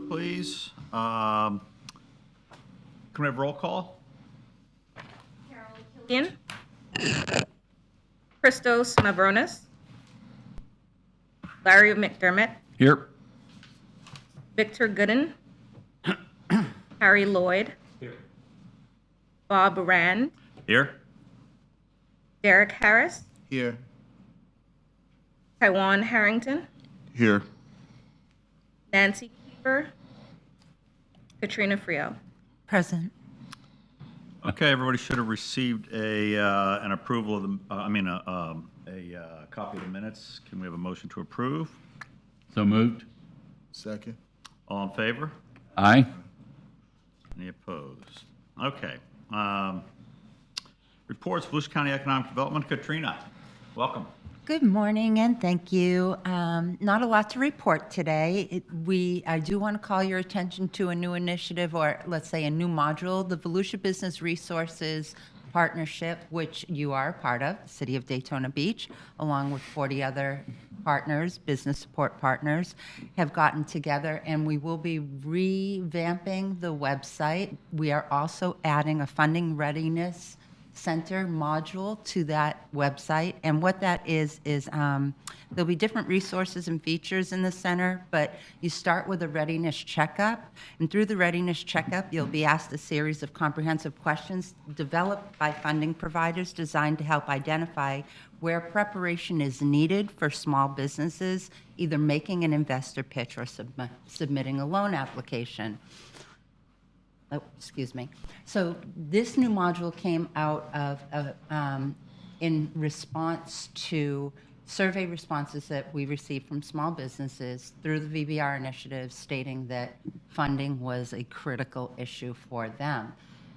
please. Can we have roll call? Killian. Christos Mavronis. Larry McDermott. Here. Victor Gooden. Harry Lloyd. Here. Bob Rand. Here. Derek Harris. Here. Taiwan Harrington. Here. Nancy Kiefer. Katrina Frio. Present. Okay, everybody should have received an approval of the, a copy of the minutes. Can we have a motion to approve? So moved. Second. All in favor? Aye. Any opposed? Okay. Reports, Volusia County Economic Development. Katrina, welcome. Good morning and thank you. Not a lot to report today. I do want to call your attention to a new initiative, or let's say a new module, the Volusia Business Resources Partnership, which you are a part of, the City of Daytona Beach, along with 40 other partners, business support partners, have gotten together, and we will be revamping the website. We are also adding a funding readiness center module to that website, and what that is there'll be different resources and features in the center, but you start with a readiness checkup, and through the readiness checkup you'll be asked a series of comprehensive questions developed by funding providers designed to help identify where preparation is needed for small businesses, either making an investor pitch or submitting a loan application. Oh, excuse me. So this new module came out of in response to survey responses that we received from small businesses through the VBR initiative, stating that funding was a critical issue for them.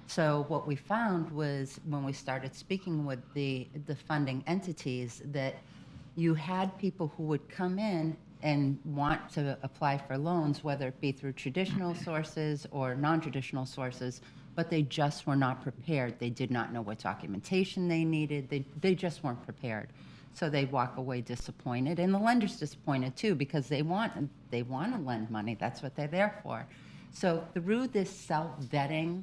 So what we found was, when we started speaking with the funding entities, that you had people who would come in and want to apply for loans, whether it be through traditional sources or non-traditional sources, but they just were not prepared. They did not know what documentation they needed. They just weren't prepared. So they walk away disappointed, and the lender's disappointed too, because they want to lend money. That's what they're there for. So through this self-vetting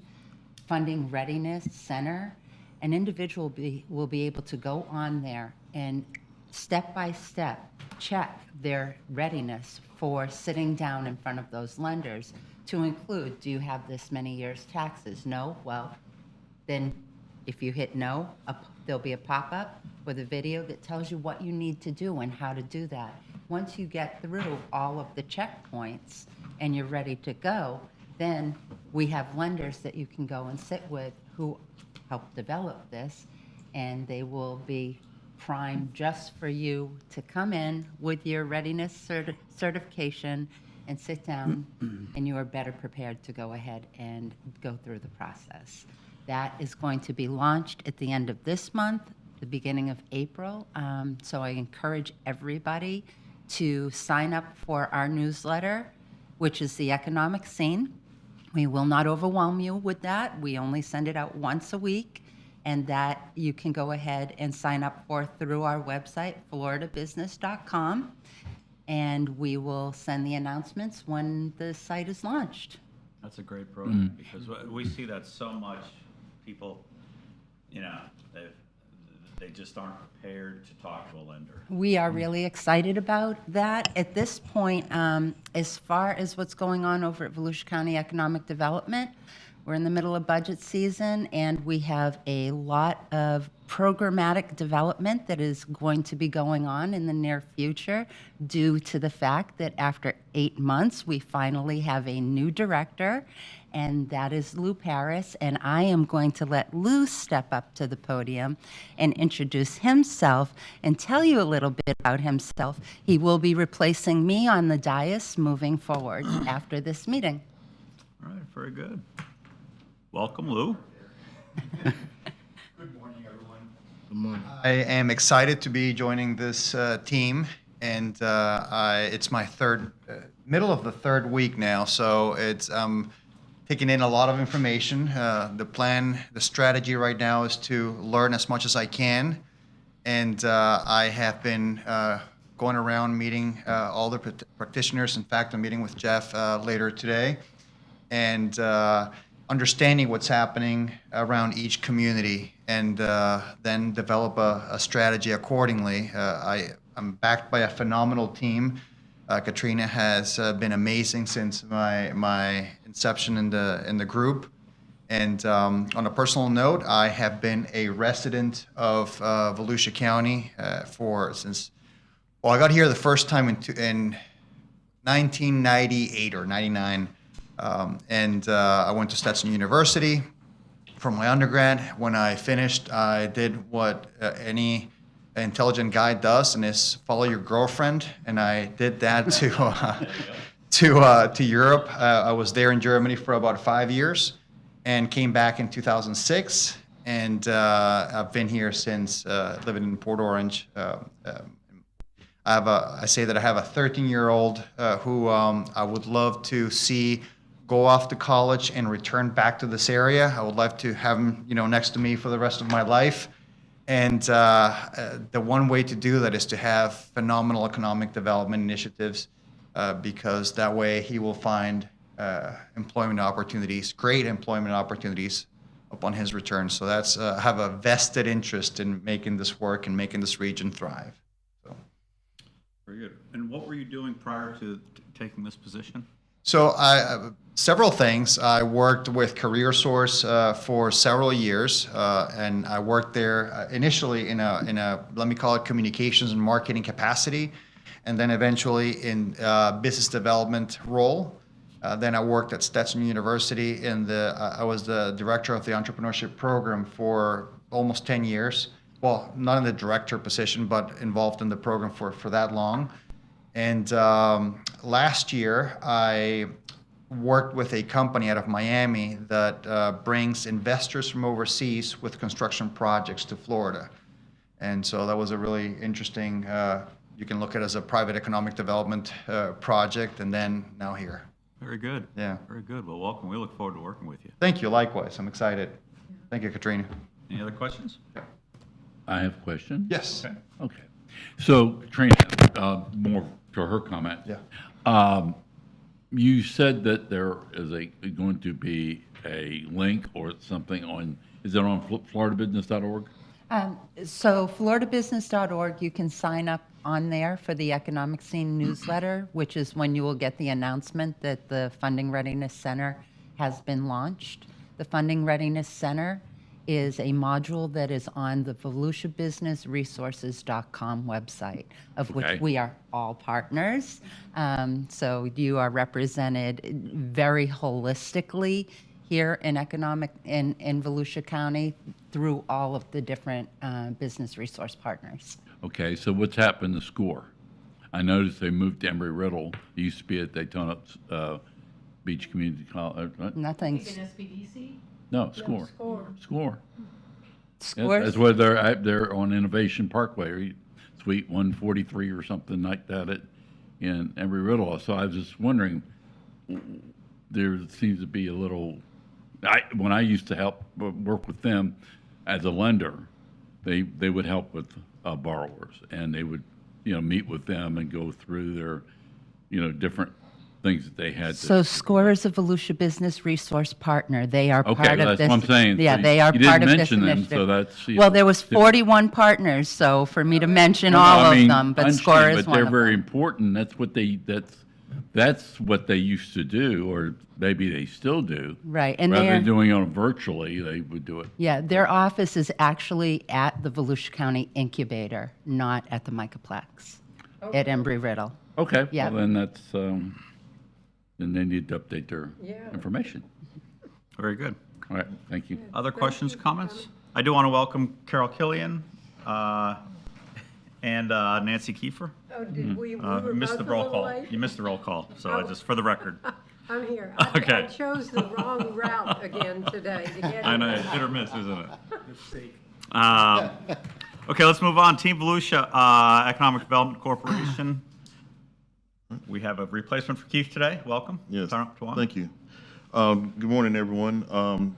funding readiness center, an individual will be able to go on there and step by step check their readiness for sitting down in front of those lenders, to include, do you have this many years taxes? No? Well, then if you hit no, there'll be a pop-up with a video that tells you what you need to do and how to do that. Once you get through all of the checkpoints and you're ready to go, then we have lenders that you can go and sit with who help develop this, and they will be primed just for you to come in with your readiness certification and sit down, and you are better prepared to go ahead and go through the process. That is going to be launched at the end of this month, the beginning of April. So I encourage everybody to sign up for our newsletter, which is the Economic Scene. We will not overwhelm you with that. We only send it out once a week, and that you can go ahead and sign up for through our website, floridabusiness.com, and we will send the announcements when the site is launched. That's a great program, because we see that so much. People, they just aren't prepared to talk to a lender. We are really excited about that. At this point, as far as what's going on over at Volusia County Economic Development, we're in the middle of budget season, and we have a lot of programmatic development that is going to be going on in the near future, due to the fact that after 8 months, we finally have a new director, and that is Lou Paris. And I am going to let Lou step up to the podium and introduce himself and tell you a little bit about himself. He will be replacing me on the dais moving forward after this meeting. All right, very good. Welcome, Lou. Good morning, everyone. Good morning. I am excited to be joining this team, and it's my middle of the third week now, so it's taking in a lot of information. The strategy right now is to learn as much as I can, and I have been going around meeting all the practitioners. In fact, I'm meeting with Jeff later today, and understanding what's happening around each community, and then develop a strategy accordingly. I'm backed by a phenomenal team. Katrina has been amazing since my inception in the group. And on a personal note, I have been a resident of Volusia County since I got here the first time in 1998 or 99. And I went to Stetson University for my undergrad. When I finished, I did what any intelligent guy does, and is follow your girlfriend. And I did that to Europe. I was there in Germany for about 5 years, and came back in 2006. And I've been here since, living in Port Orange. I say that I have a 13-year-old who I would love to see go off to college and return back to this area. I would love to have him, next to me for the rest of my life. And the one way to do that is to have phenomenal economic development initiatives, because that way he will find employment opportunities, great employment opportunities upon his return. So that's I have a vested interest in making this work and making this region thrive. So. Very good. And what were you doing prior to taking this position? So several things. I worked with CareerSource for several years, and I worked there initially in a let me call it communications and marketing capacity, and then eventually in business development role. Then I worked at Stetson University I was the director of the entrepreneurship program for almost 10 years. Well, not in the director position, but involved in the program for that long. And last year, I worked with a company out of Miami that brings investors from overseas with construction projects to Florida. And so that was a really interesting, you can look at it as a private economic development project, and then now here. Very good. Yeah. Very good. Well, welcome. We look forward to working with you. Thank you, likewise. I'm excited. Thank you, Katrina. Any other questions? I have a question. Yes. Okay. Okay. So, Katrina, more to her comment. Yeah. You said that there is going to be a link or something on, is it on floridabusiness.org? So floridabusiness.org, you can sign up on there for the Economic Scene newsletter, which is when you will get the announcement that the Funding Readiness Center has been launched. The Funding Readiness Center is a module that is on the VolusiaBusinessResources.com website, of which Okay. we are all partners. So you are represented very holistically here in in Volusia County through all of the different business resource partners. Okay, so what's happened to SCORE? I noticed they moved to Embry-Riddle. It used to be at Daytona Beach Community College. Right? Nothing's. No, SCORE. SCORE. Scores. That's where they're on Innovation Parkway, Suite 143 or something like that in Embry-Riddle. So I was just wondering, there seems to be a little. When I used to work with them as a lender, they would help with borrowers, and they would meet with them and go through their different things that they had. So SCORE is a Volusia Business Resource Partner. They are Okay, part of that's this. what I'm saying. Yeah, So they are you part didn't of this mention them, initiative. so that's, Well, there was 41 partners, so for me to mention No, all I mean, of them, I but SCORE understand, is but one they're of very them. important. That's what they used to do, or maybe they still do. Right, and Rather they're- than doing it virtually, they would do it. Yeah, their office is actually at the Volusia County Incubator, not at the Microplex at Embry-Riddle. Okay, Yeah. well, then that's, then they need to update their information. Very good. All right, thank you. Other questions, comments? I do want to welcome Carol Killian and Nancy Kiefer. Oh, did we You were missed the both a roll little call. late? You missed the roll call, so just for the record. I'm here. Okay. I chose the wrong route again today to get I know, here. it's hit or miss, isn't it? Okay, let's move on. Team Volusia Economic Development Corporation. We have a replacement for Keith today. Welcome. Yes, Tawan. thank you. Good morning, everyone. On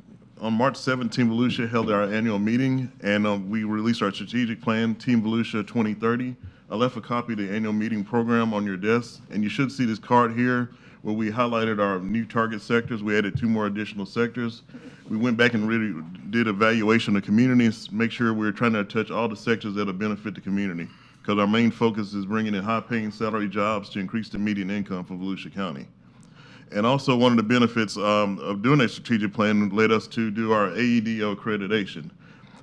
March 7th, Team Volusia held our annual meeting, and we released our strategic plan, Team Volusia 2030. I left a copy of the annual meeting program on your desk, and you should see this card here where we highlighted our new target sectors. We added 2 more additional sectors. We went back and really did evaluation of communities, make sure we're trying to touch all the sectors that'll benefit the community, because our main focus is bringing in high-paying salary jobs to increase the median income for Volusia County. And also, one of the benefits of doing a strategic plan led us to do our AEDO accreditation.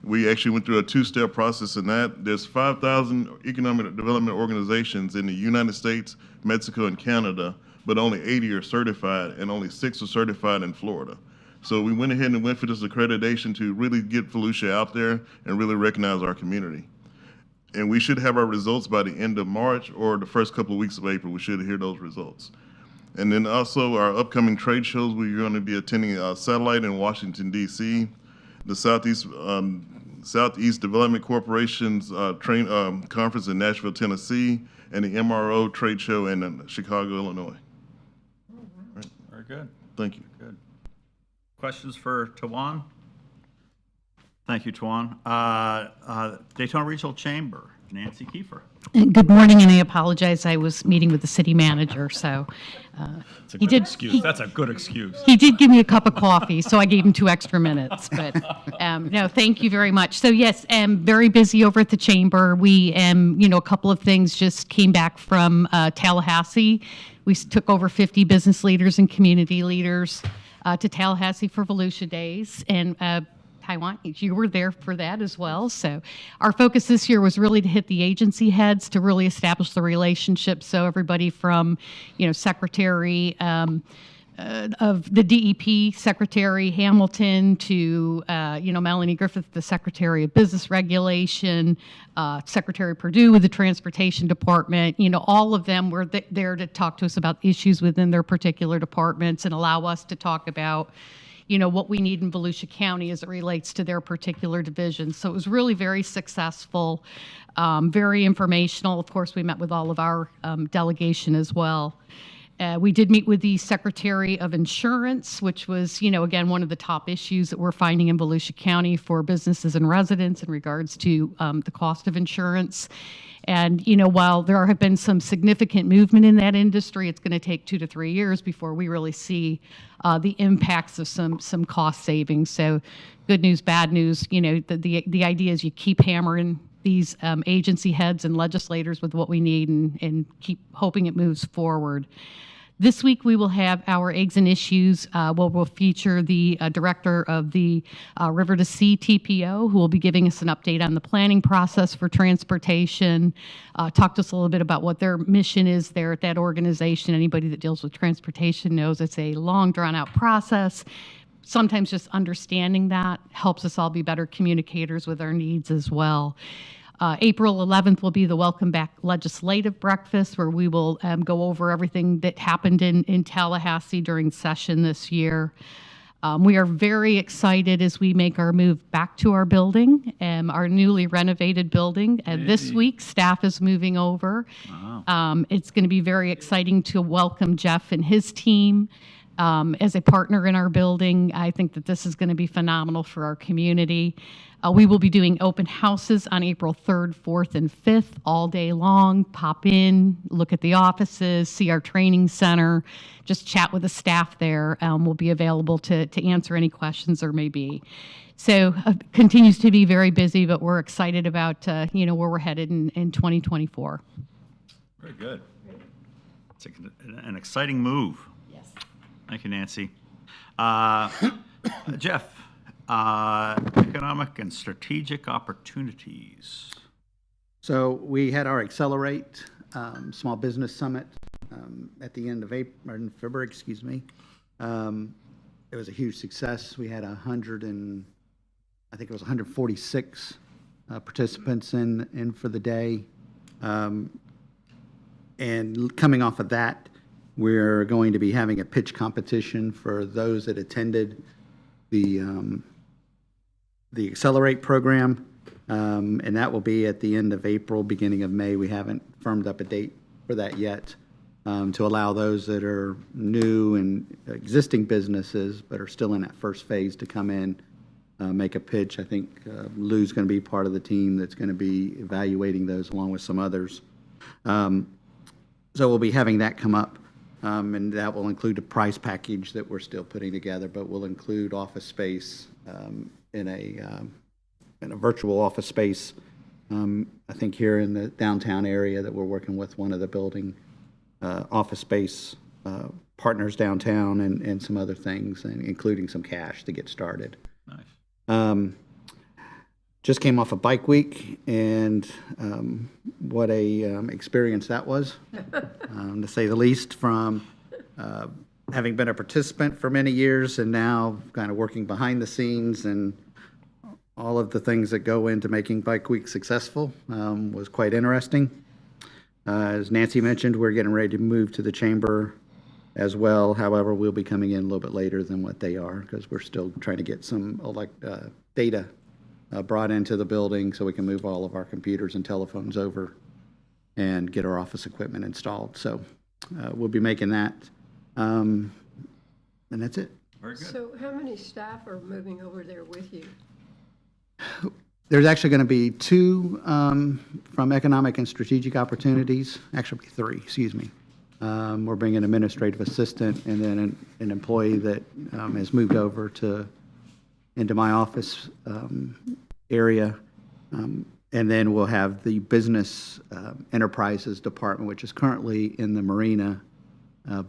We actually went through a 2-step process in that. There's 5,000 economic development organizations in the United States, Mexico, and Canada, but only 80 are certified, and only 6 are certified in Florida. So we went ahead and went for this accreditation to really get Volusia out there and really recognize our community. And we should have our results by the end of March or the first couple of weeks of April. We should hear those results. And then also our upcoming trade shows, we're going to be attending Satellite in Washington, D.C., the Southeast Development Corporation's conference in Nashville, Tennessee, and the MRO trade show in Chicago, Illinois. Very good. Thank you. Good. Questions for Tawan? Thank you, Tawan. Daytona Regional Chamber, Nancy Kiefer. Good morning, and I apologize. I was meeting with the city manager, so That's a he good did. excuse. That's a good excuse. He did give me a cup of coffee, so I gave him 2 extra minutes. But no, thank you very much. So yes, very busy over at the chamber. We, a couple of things just came back from Tallahassee. We took over 50 business leaders and community leaders to Tallahassee for Volusia Days, and Taiwan, you were there for that as well. So our focus this year was really to hit the agency heads to really establish the relationship. So everybody from, Secretary of the DEP, Secretary Hamilton, to, Melanie Griffith, the Secretary of Business Regulation, Secretary Perdue with the Transportation Department, all of them were there to talk to us about issues within their particular departments and allow us to talk about what we need in Volusia County as it relates to their particular division. So it was really very successful, very informational. Of course, we met with all of our delegation as well. We did meet with the Secretary of Insurance, which was, again, one of the top issues that we're finding in Volusia County for businesses and residents in regards to the cost of insurance. And, while there have been some significant movement in that industry, it's going to take 2 to 3 years before we really see the impacts of some cost savings. So good news, bad news, the idea is you keep hammering these agency heads and legislators with what we need and keep hoping it moves forward. This week, we will have our Eggs and Issues, where we'll feature the director of the River to Sea TPO, who will be giving us an update on the planning process for transportation, talk to us a little bit about what their mission is there at that organization. Anybody that deals with transportation knows it's a long, drawn-out process. Sometimes just understanding that helps us all be better communicators with our needs as well. April 11th will be the Welcome Back Legislative Breakfast, where we will go over everything that happened in Tallahassee during session this year. We are very excited as we make our move back to our building, our newly renovated building. This week, staff is moving over. Wow. It's going to be very exciting to welcome Jeff and his team as a partner in our building. I think that this is going to be phenomenal for our community. We will be doing open houses on April 3rd, 4th, and 5th all day long. Pop in, look at the offices, see our training center, just chat with the staff there. We'll be available to answer any questions there may be. So continues to be very busy, but we're excited about where we're headed in 2024. Very good. It's an exciting move. Yes. Thank you, Nancy. Jeff, economic and strategic opportunities. So we had our Accelerate Small Business Summit at the end of February, excuse me. It was a huge success. We had 146 participants in for the day. And coming off of that, we're going to be having a pitch competition for those that attended the Accelerate program, and that will be at the end of April, beginning of May. We haven't firmed up a date for that yet, to allow those that are new and existing businesses but are still in that first phase to come in, make a pitch. I think Lou's going to be part of the team that's going to be evaluating those along with some others. So we'll be having that come up, and that will include a price package that we're still putting together, but will include office space in a virtual office space. I think here in the downtown area that we're working with one of the building office space partners downtown and some other things, and including some cash to get started. Nice. Just came off a bike week, and what a experience that was, to say the least, from having been a participant for many years and now kind of working behind the scenes, and all of the things that go into making Bike Week successful was quite interesting. As Nancy mentioned, we're getting ready to move to the chamber as well. However, we'll be coming in a little bit later than what they are because we're still trying to get some data brought into the building so we can move all of our computers and telephones over and get our office equipment installed. So we'll be making that. And that's it. Very good. So how many staff are moving over there with you? There's actually going to be two from Economic and Strategic Opportunities, actually 3, excuse me. We're bringing an administrative assistant and then an employee that has moved over into my office area. And then we'll have the Business Enterprises Department, which is currently in the Marina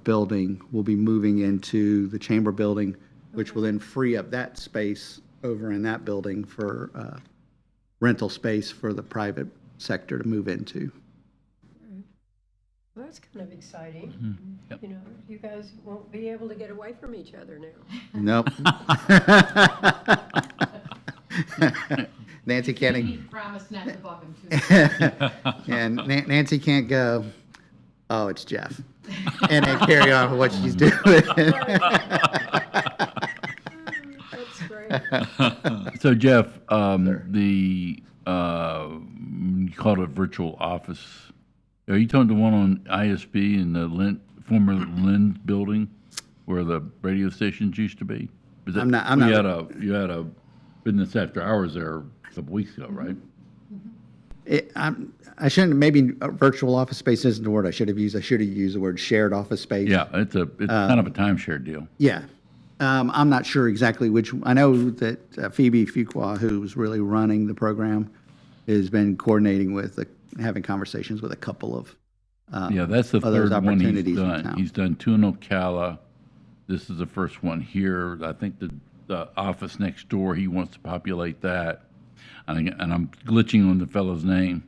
building. We'll be moving into the Chamber building, which will then free up that space over in that building for rental space for the private sector to move into. Well, that's kind of exciting. Yep. You know, you guys won't be able to get away from each other now. Nope. Nancy can't, Promise not to bug him too. and Nancy can't go, oh, it's Jeff, and then carry on with what she's doing. That's great. So Jeff, you called it virtual office. Are you talking the one on ISB in the former Lynn building where the radio stations used to be? Was that- I'm not- You had a business after hours there a couple weeks ago, right? I shouldn't, maybe virtual office space isn't the word I should have used. I should have used the word shared office space. Yeah, it's kind of a timeshare deal. Yeah. I'm not sure exactly which. I know that Phoebe Fuqua, who's really running the program, has been coordinating with, having conversations with a couple of Yeah, that's the of those third one he's opportunities in done. town. He's done two in Ocala. This is the first one here. I think the office next door, he wants to populate that. And I'm glitching on the fellow's name.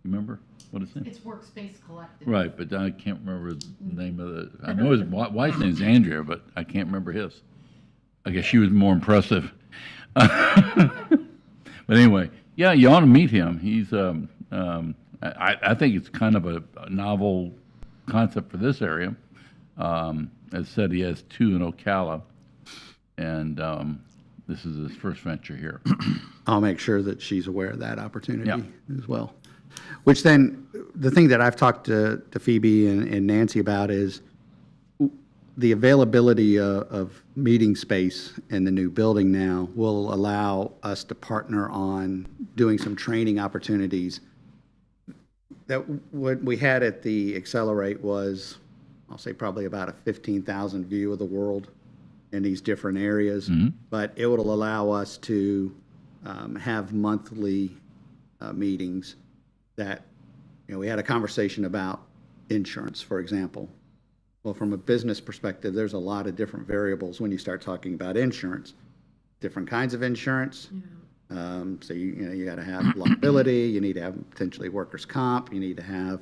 You remember what his name? It's Workspace Collective. Right, but I can't remember the name of the, I know his wife's name is Andrea, but I can't remember his. I guess she was more impressive. But anyway, yeah, you ought to meet him. He's, I think it's kind of a novel concept for this area. As said, he has two in Ocala, and this is his first venture here. I'll make sure that she's aware of that opportunity Yeah. as well. Which then, the thing that I've talked to Phoebe and Nancy about is the availability of meeting space in the new building now will allow us to partner on doing some training opportunities. That what we had at the Accelerate was, I'll say probably about a 15,000 view of the world in these different areas. But it will allow us to have monthly meetings that, we had a conversation about insurance, for example. Well, from a business perspective, there's a lot of different variables when you start talking about insurance. Different kinds of insurance. So you got to have liability. You need to have potentially workers' comp. You need to have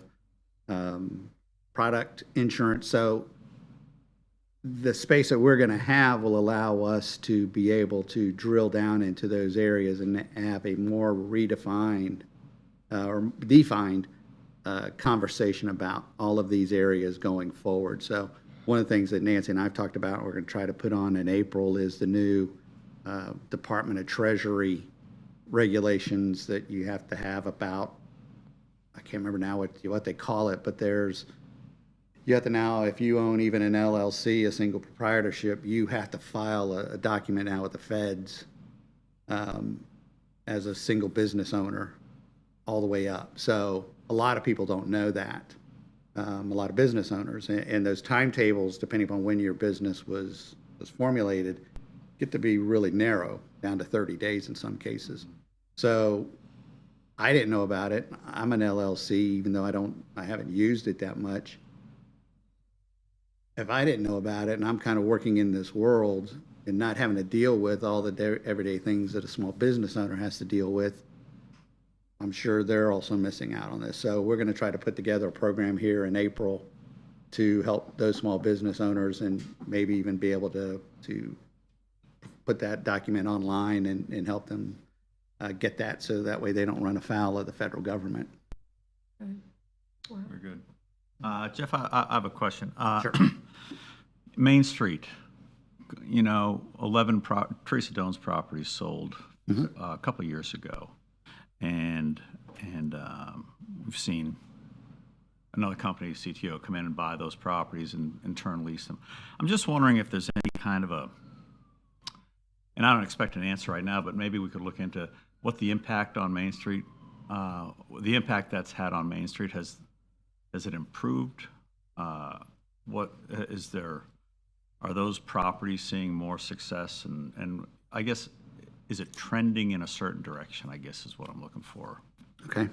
product insurance. So the space that we're going to have will allow us to be able to drill down into those areas and have a more redefined or defined conversation about all of these areas going forward. So one of the things that Nancy and I've talked about, we're going to try to put on in April, is the new Department of Treasury regulations that you have to have about, I can't remember now what they call it, but you have to now, if you own even an LLC, a single proprietorship, you have to file a document now with the feds as a single business owner all the way up. So a lot of people don't know that. A lot of business owners, and those timetables, depending upon when your business was formulated, get to be really narrow, down to 30 days in some cases. So I didn't know about it. I'm an LLC, even though I haven't used it that much. If I didn't know about it and I'm kind of working in this world and not having to deal with all the everyday things that a small business owner has to deal with, I'm sure they're also missing out on this. So we're going to try to put together a program here in April to help those small business owners and maybe even be able to put that document online and help them get that, so that way they don't run afoul of the federal government. Very good. Jeff, I have a question. Sure. Main Street, 11 Teresa Doan's properties sold a couple of years ago, and we've seen another company, CTO, come in and buy those properties and in turn lease them. I'm just wondering if there's any kind of and I don't expect an answer right now, but maybe we could look into what the impact on Main Street, the impact that's had on Main Street. Has it improved? What is there? Are those properties seeing more success? And I guess, is it trending in a certain direction, I guess is what I'm looking for. Okay.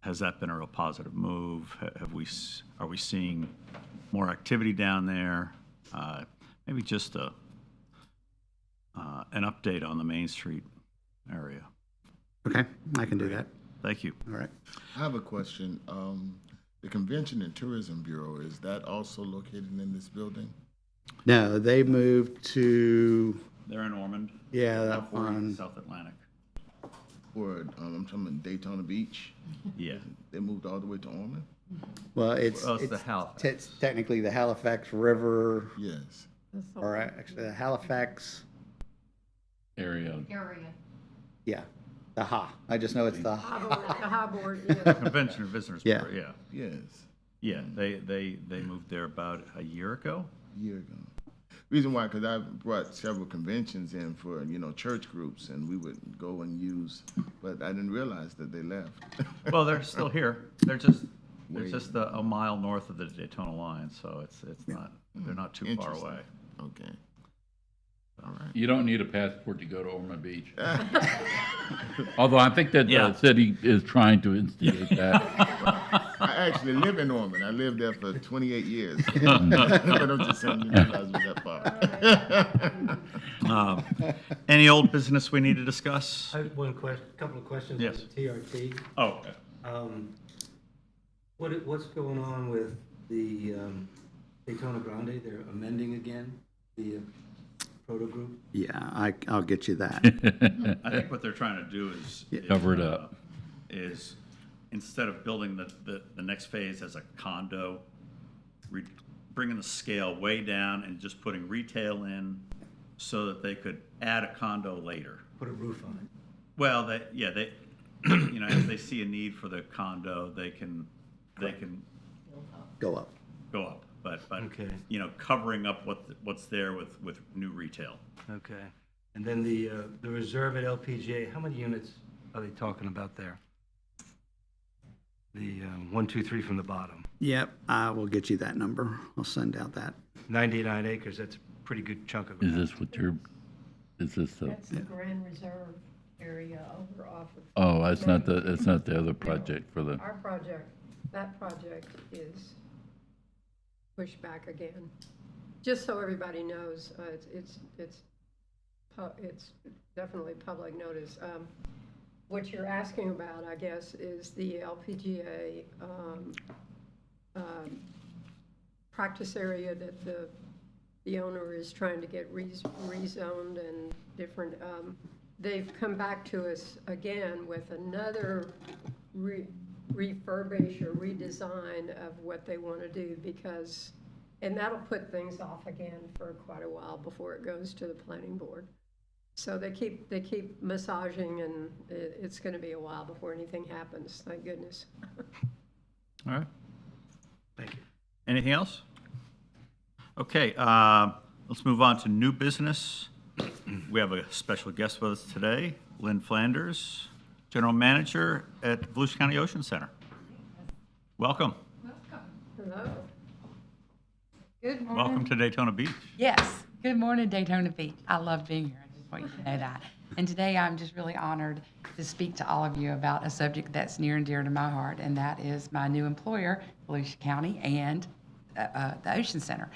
Has that been a real positive move? Are we seeing more activity down there? Maybe just an update on the Main Street area. Okay, I can do that. Thank you. All right. I have a question. The Convention and Tourism Bureau, is that also located in this building? No, they moved to, They're in Ormond. that one. South Atlantic. Or, I'm talking about Daytona Beach? Yeah. They moved all the way to Ormond? Well, it's the Halifax. it's technically the Halifax River, Yes. or actually the Halifax, Area. yeah, the Ha. I just know it's the The Ha. high board, yeah. Convention and Visitors Yeah. Bureau, yeah. Yes. Yeah, they moved there about a year ago. A year ago. Reason why, because I brought several conventions in for, church groups, and we would go and use, but I didn't realize that they left. Well, they're still here. They're just a mile north of the Daytona line, so it's not, they're not too far Interesting. away. Okay. All right. You don't need a passport to go to Ormond Beach. Although I think that Yeah. the city is trying to instigate that. I actually live in Ormond. I lived there for 28 years. But I'm just saying, you realize it was that far. Any old business we need to discuss? I have one question, couple of questions. Yes. On the TRT. Oh, okay. What's going on with the Daytona Grande? They're amending again the proto group? Yeah, I'll get you that. I think what they're trying to do is Cover it up. Is instead of building the next phase as a condo, bringing the scale way down and just putting retail in, so that they could add a condo later. Put a roof on it. Well, they if they see a need for the condo, they can Go up. go up. But Okay. covering up what's there with new retail. Okay. And then the reserve at LPGA, how many units are they talking about there? The 1, 2, 3 from the bottom. Yep, I will get you that number. I'll send out that. 99 acres, that's a pretty good chunk of Is ground. this what is this the, That's the Grand Reserve area over off of. oh, it's not the other project for the, Our project, that project is pushed back again. Just so everybody knows, it's definitely public notice. What you're asking about, I guess, is the LPGA practice area that the owner is trying to get rezoned and different. They've come back to us again with another refurbish or redesign of what they want to do, because, and that'll put things off again for quite a while before it goes to the planning board. So they keep massaging, and it's going to be a while before anything happens, thank goodness. All right. Thank you. Anything else? Okay, let's move on to new business. We have a special guest with us today, Lynn Flanders. General Manager at Volusia County Ocean Center. Welcome. Hello. Good morning. Welcome to Daytona Beach. Yes, good morning, Daytona Beach. I love being here. I just want you to know that. And today I'm just really honored to speak to all of you about a subject that's near and dear to my heart, and that is my new employer, Volusia County, and the Ocean Center.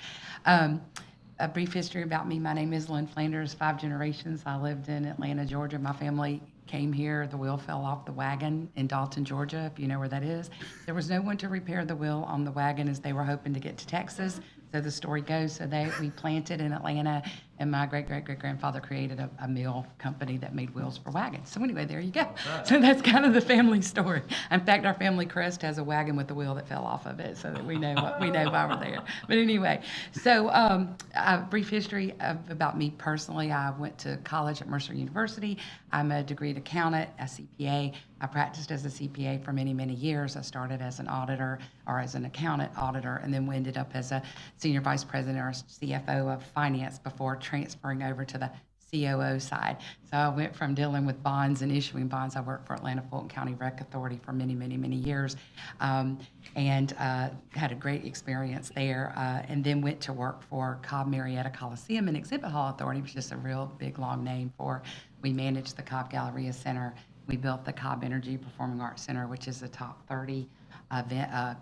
A brief history about me. My name is Lynn Flanders, 5 generations. I lived in Atlanta, Georgia. My family came here. The wheel fell off the wagon in Dalton, Georgia, if you know where that is. There was no one to repair the wheel on the wagon as they were hoping to get to Texas. So the story goes, we planted in Atlanta, and my great-great-great-grandfather created a mill company that made wheels for wagons. So anyway, there you go. So that's kind of the family story. In fact, our family crest has a wagon with the wheel that fell off of it, so that we know why we're there. But anyway, so a brief history about me personally. I went to college at Mercer University. I'm a degreed accountant, a CPA. I practiced as a CPA for many, many years. I started as an auditor or as an accountant auditor, and then we ended up as a senior vice president or CFO of finance before transferring over to the COO side. So I went from dealing with bonds and issuing bonds. I worked for Atlanta Fulton County Rec Authority for many, many, many years, and had a great experience there. And then went to work for Cobb Marietta Coliseum and Exhibit Hall Authority, which is a real big long name for. We managed the Cobb Galleria Center. We built the Cobb Energy Performing Arts Center, which is a top 30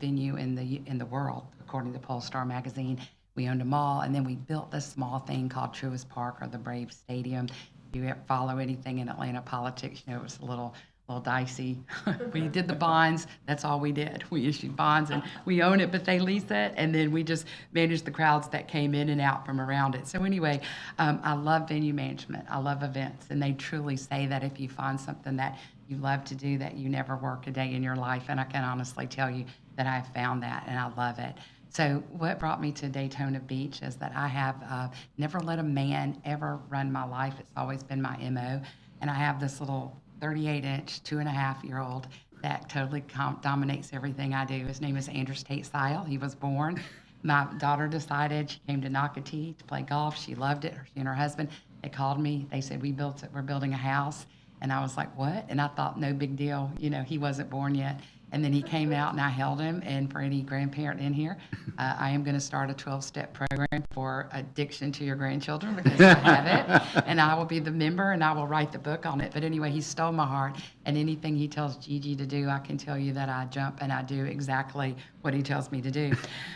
venue in the world, according to Polestar magazine. We owned a mall, and then we built this small thing called Truist Park, or the Braves Stadium. If you follow anything in Atlanta politics, you know, it was a little dicey. We did the bonds. That's all we did. We issued bonds, and we own it, but they lease it, and then we just managed the crowds that came in and out from around it. So anyway, I love venue management. I love events, and they truly say that if you find something that you love to do, that you never work a day in your life, and I can honestly tell you that I have found that, and I love it. So what brought me to Daytona Beach is that I have never let a man ever run my life. It's always been my MO, and I have this little 38-inch, 2.5-year-old that totally dominates everything I do. His name is Andrews Tate Sile. He was born. My daughter decided, she came to Nocatee to play golf. She loved it. She and her husband, they called me. They said, we're building a house. And I was like, what? And I thought, no big deal. You know, he wasn't born yet. And then he came out and I held him. And for any grandparent in here, I am going to start a 12-step program for addiction to your grandchildren, because I have it. And I will be the member and I will write the book on it. But anyway, he stole my heart. And anything he tells Gigi to do, I can tell you that I jump and I do exactly what he tells me to do.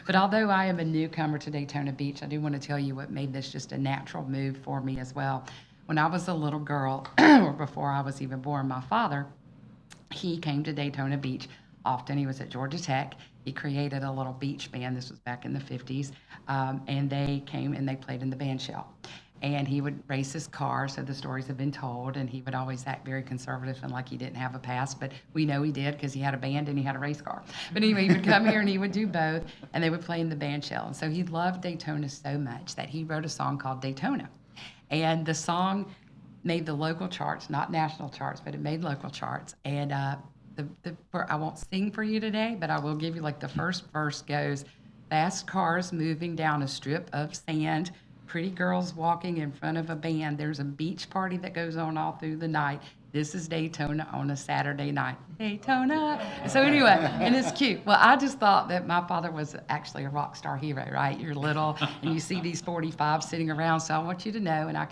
But although I am a newcomer to Daytona Beach, I do want to tell you what made this just a natural move for me as well. When I was a little girl, or before I was even born, my father, he came to Daytona Beach often. He was at Georgia Tech. He created a little beach band. This was back in the 50s. And they came and they played in the band shell. And he would race his car, so the stories have been told, and he would always act very conservative and like he didn't have a past, but we know he did because he had a band and he had a race car. But anyway, he would come here and he would do both, and they would play in the band shell. And so he loved Daytona so much that he wrote a song called Daytona. And the song made the local charts, not national charts, but it made local charts. And I won't sing for you today, but I will give you, like, the first verse goes, fast cars moving down a strip of sand, pretty girls walking in front of a band. There's a beach party that goes on all through the night. This is Daytona on a Saturday night. Daytona. So anyway, and it's cute. Well, I just thought that my father was actually a rock star hero, right? You're little and you see these 45s sitting around. So I want you to know, and I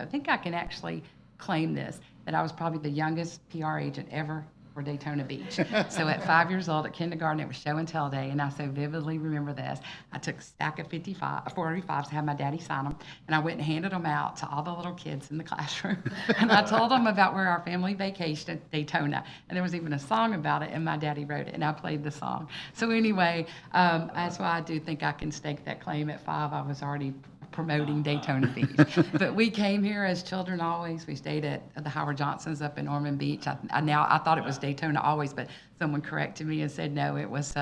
think I can actually claim this, that I was probably the youngest PR agent ever for Daytona Beach. So at 5 years old at kindergarten, it was show and tell day, and I so vividly remember this. I took a stack of 45s, had my daddy sign them, and I went and handed them out to all the little kids in the classroom. And I told them about where our family vacationed at Daytona, and there was even a song about it, and my daddy wrote it, and I played the song. So anyway, that's why I do think I can stake that claim. At 5, I was already promoting Daytona Beach. But we came here as children always. We stayed at the Howard Johnson's up in Ormond Beach. I thought it was Daytona always, but someone corrected me and said no, it was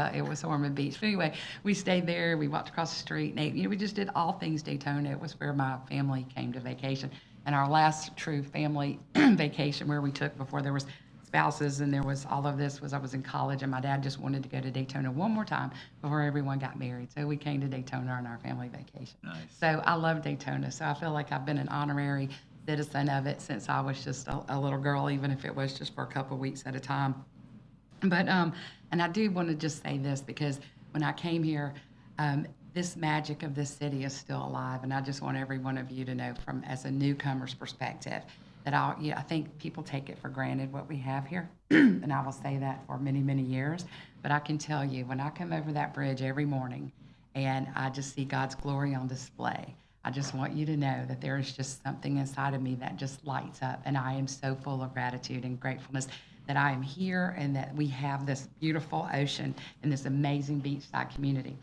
Ormond Beach. But anyway, we stayed there. We walked across the street and ate. You know, we just did all things Daytona. It was where my family came to vacation. And our last true family vacation where we took before there was spouses and there was all of this was I was in college, and my dad just wanted to go to Daytona one more time before everyone got married. So we came to Daytona on our family vacation. Nice. So I love Daytona. So I feel like I've been an honorary citizen of it since I was just a little girl, even if it was just for a couple of weeks at a time. But, and I do want to just say this because when I came here, this magic of this city is still alive. And I just want every one of you to know from as a newcomer's perspective that I think people take it for granted what we have here. And I will say that for many, many years. But I can tell you, when I come over that bridge every morning and I just see God's glory on display, I just want you to know that there is just something inside of me that just lights up. And I am so full of gratitude and gratefulness that I am here and that we have this beautiful ocean and this amazing beachside community.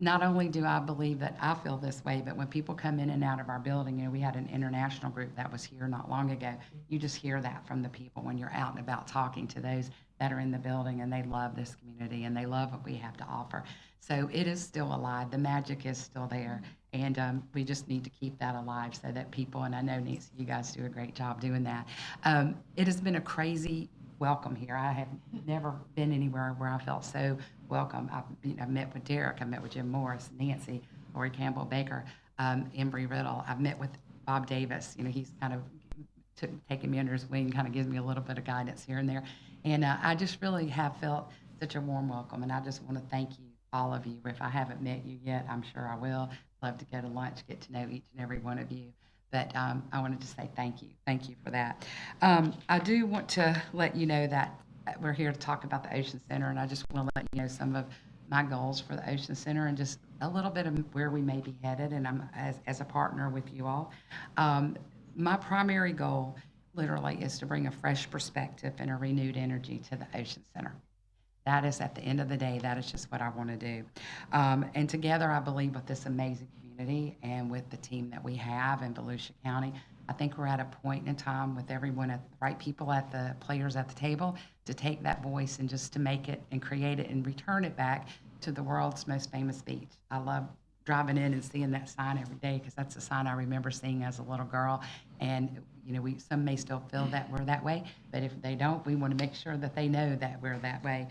Not only do I believe that I feel this way, but when people come in and out of our building, you know, we had an international group that was here not long ago. You just hear that from the people when you're out and about talking to those that are in the building, and they love this community and they love what we have to offer. So it is still alive. The magic is still there. And we just need to keep that alive so that people, and I know, Nancy, you guys do a great job doing that. It has been a crazy welcome here. I have never been anywhere where I felt so welcome. I've met with Derek, I've met with Jim Morris, Nancy, Lori Campbell Baker, Embry Riddle. I've met with Bob Davis. You know, he's kind of taken me under his wing, kind of gives me a little bit of guidance here and there. And I just really have felt such a warm welcome. And I just want to thank you, all of you. If I haven't met you yet, I'm sure I will. Love to go to lunch, get to know each and every one of you. But I wanted to say thank you. Thank you for that. I do want to let you know that we're here to talk about the Ocean Center, and I just want to let you know some of my goals for the Ocean Center and just a little bit of where we may be headed, and I'm as a partner with you all. My primary goal, literally, is to bring a fresh perspective and a renewed energy to the Ocean Center. That is, at the end of the day, that is just what I want to do. And together, I believe with this amazing community and with the team that we have in Volusia County, I think we're at a point in time with everyone, the right people at the players at the table, to take that voice and just to make it and create it and return it back to the world's most famous beach. I love driving in and seeing that sign every day because that's a sign I remember seeing as a little girl. And you know, some may still feel that we're that way, but if they don't, we want to make sure that they know that we're that way.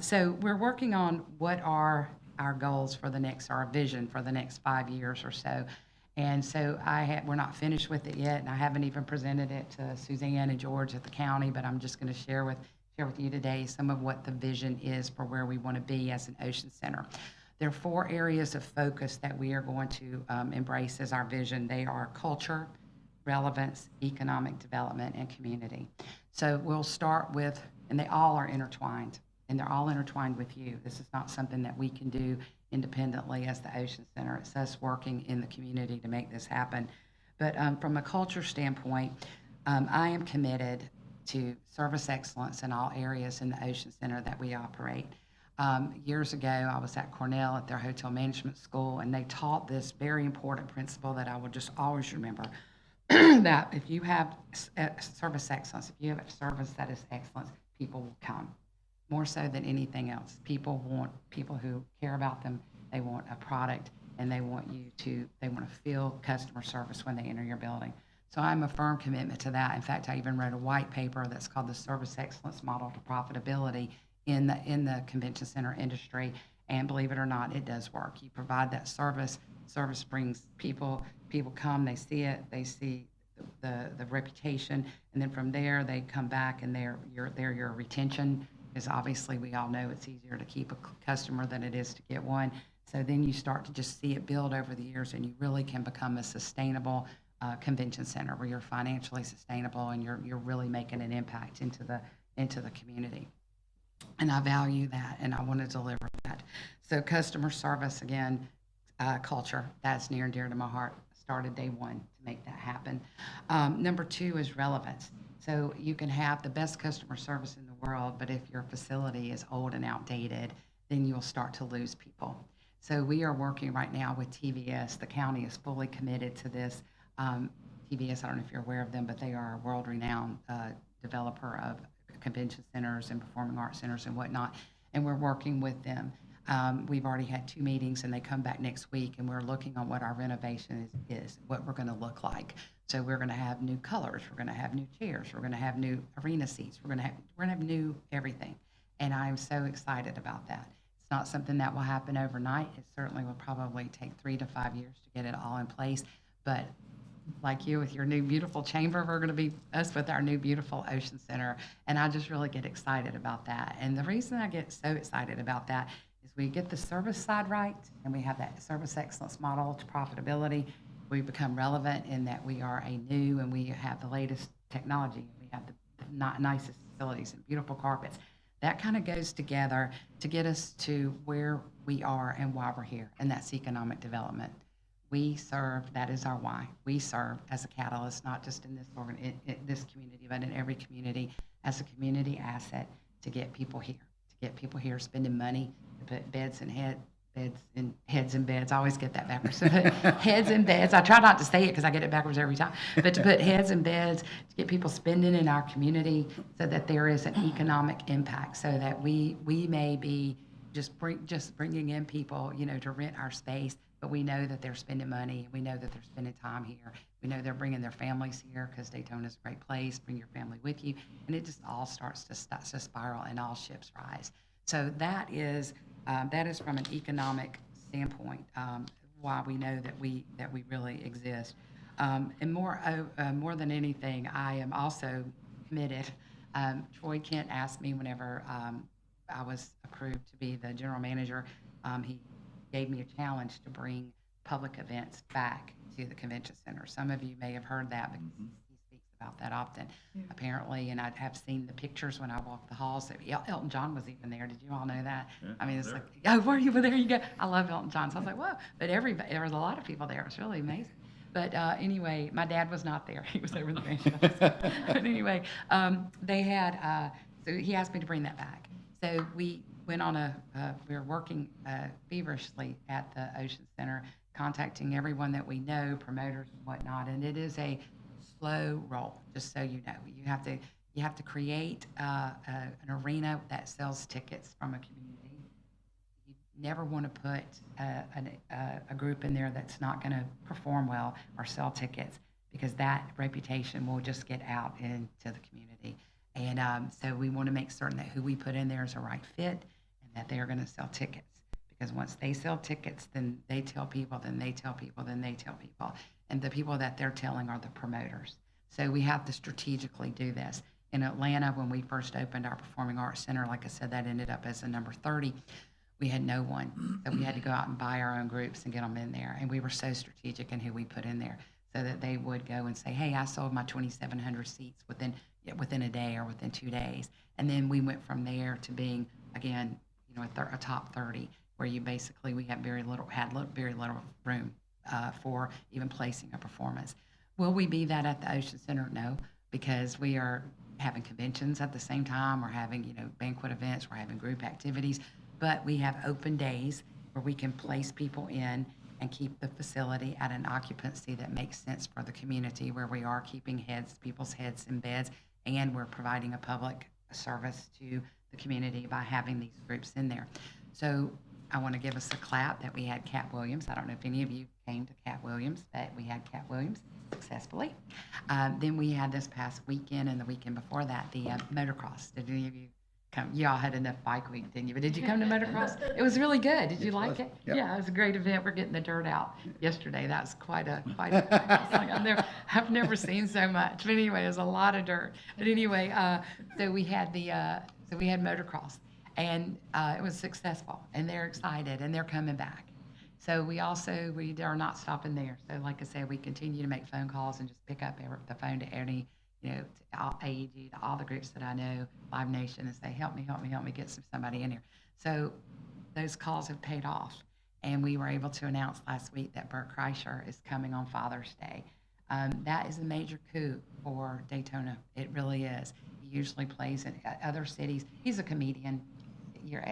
So we're working on what are our goals for the next, our vision for the next 5 years or so. And so we're not finished with it yet, and I haven't even presented it to Suzanne and George at the county, but I'm just going to share with you today some of what the vision is for where we want to be as an Ocean Center. There are 4 areas of focus that we are going to embrace as our vision. They are culture, relevance, economic development, and community. So we'll start with, and they all are intertwined, and they're all intertwined with you. This is not something that we can do independently as the Ocean Center. It's us working in the community to make this happen. But from a culture standpoint, I am committed to service excellence in all areas in the Ocean Center that we operate. Years ago, I was at Cornell at their hotel management school, and they taught this very important principle that I will just always remember, that if you have service excellence, if you have a service that is excellent, people will come. More so than anything else. People want people who care about them. They want a product, and they want to feel customer service when they enter your building. So I'm a firm commitment to that. In fact, I even wrote a white paper that's called the Service Excellence Model to Profitability in the convention center industry. And believe it or not, it does work. You provide that service. Service brings people come, they see it, they see the reputation, and then from there they come back and they're your retention. Because obviously we all know it's easier to keep a customer than it is to get one. So then you start to just see it build over the years, and you really can become a sustainable convention center where you're financially sustainable and you're really making an impact into the community. And I value that, and I want to deliver that. So customer service, again, culture, that's near and dear to my heart. Started day one to make that happen. Number 2 is relevance. So you can have the best customer service in the world, but if your facility is old and outdated, then you'll start to lose people. So we are working right now with TVS. The county is fully committed to this. TVS, I don't know if you're aware of them, but they are a world-renowned developer of convention centers and performing arts centers and whatnot, and we're working with them. We've already had 2 meetings, and they come back next week, and we're looking on what our renovation is, what we're going to look like. So we're going to have new colors, we're going to have new chairs, we're going to have new arena seats, we're going to have new everything, and I'm so excited about that. It's not something that will happen overnight. It certainly will probably take 3 to 5 years to get it all in place, but like you with your new beautiful chamber. We're going to be us with our new beautiful Ocean Center. And I just really get excited about that. And the reason I get so excited about that is we get the service side right, and we have that service excellence model to profitability. We become relevant in that we are a new, and we have the latest technology. We have the nicest facilities and beautiful carpets. That kind of goes together to get us to where we are and why we're here, and that's economic development. We serve, that is our why. We serve as a catalyst, not just in this community, but in every community, as a community asset to get people here, spending money to put heads in beds. I always get that backwards. So put heads in beds. I try not to say it because I get it backwards every time. But to put heads in beds, to get people spending in our community so that there is an economic impact, so that we may be just bringing in people, to rent our space, but we know that they're spending money. We know that they're spending time here. We know they're bringing their families here because Daytona is a great place. Bring your family with you. And it just all starts to spiral and all ships rise. So that is from an economic standpoint why we know that we really exist. And more than anything, I am also committed. Troy Kent asked me whenever I was approved to be the general manager, he gave me a challenge to bring public events back to the convention center. Some of you may have heard that because he speaks about that often, apparently, and I have seen the pictures when I walk the halls. Elton John was even there. Did you all know that? Yeah, I mean, it's there. like, oh, were you? Well, there you go. I love Elton John. So I was like, whoa. But there was a lot of people there. It was really amazing. But anyway, my dad was not there. He was over in the mansion. But anyway, they had, so he asked me to bring that back. So we went on we were working feverishly at the Ocean Center, contacting everyone that we know, promoters and whatnot. And it is a slow roll, just so you know. You have to create an arena that sells tickets from a community. You never want to put a group in there that's not going to perform well or sell tickets, because that reputation will just get out into the community. And so we want to make certain that who we put in there is a right fit and that they are going to sell tickets. Because once they sell tickets, then they tell people, then they tell people, then they tell people. And the people that they're telling are the promoters. So we have to strategically do this. In Atlanta, when we first opened our Performing Arts Center, like I said, that ended up as a number 30. We had no one. So we had to go out and buy our own groups and get them in there. And we were so strategic in who we put in there so that they would go and say, hey, I sold my 2,700 seats within a day or within 2 days. And then we went from there to being, again, a top 30, where we had very little room for even placing a performance. Will we be that at the Ocean Center? No, because we are having conventions at the same time. We're having, banquet events. We're having group activities. But we have open days where we can place people in and keep the facility at an occupancy that makes sense for the community, where we are keeping people's heads in beds, and we're providing a public service to the community by having these groups in there. So I want to give us a clap that we had Cat Williams. I don't know if any of you came to Cat Williams, but we had Cat Williams successfully. Then we had this past weekend and the weekend before that, the motocross. Did any of you come? You all had enough bike week, didn't you? But did you come to motocross? It was really good. Did you like it? Yep. Yeah, it was a great event. We're getting the dirt out yesterday. That was quite a I've never seen so much. But anyway, it was a lot of dirt. But anyway, so we had motocross. And it was successful, and they're excited, and they're coming back. So we are not stopping there. So like I said, we continue to make phone calls and just pick up the phone to any, to AEG, to all the groups that I know, Live Nation, and say, help me get somebody in here. So those calls have paid off. And we were able to announce last week that Bert Kreischer is coming on Father's Day. That is a major coup for Daytona. It really is. He usually plays in other cities. He's a comedian.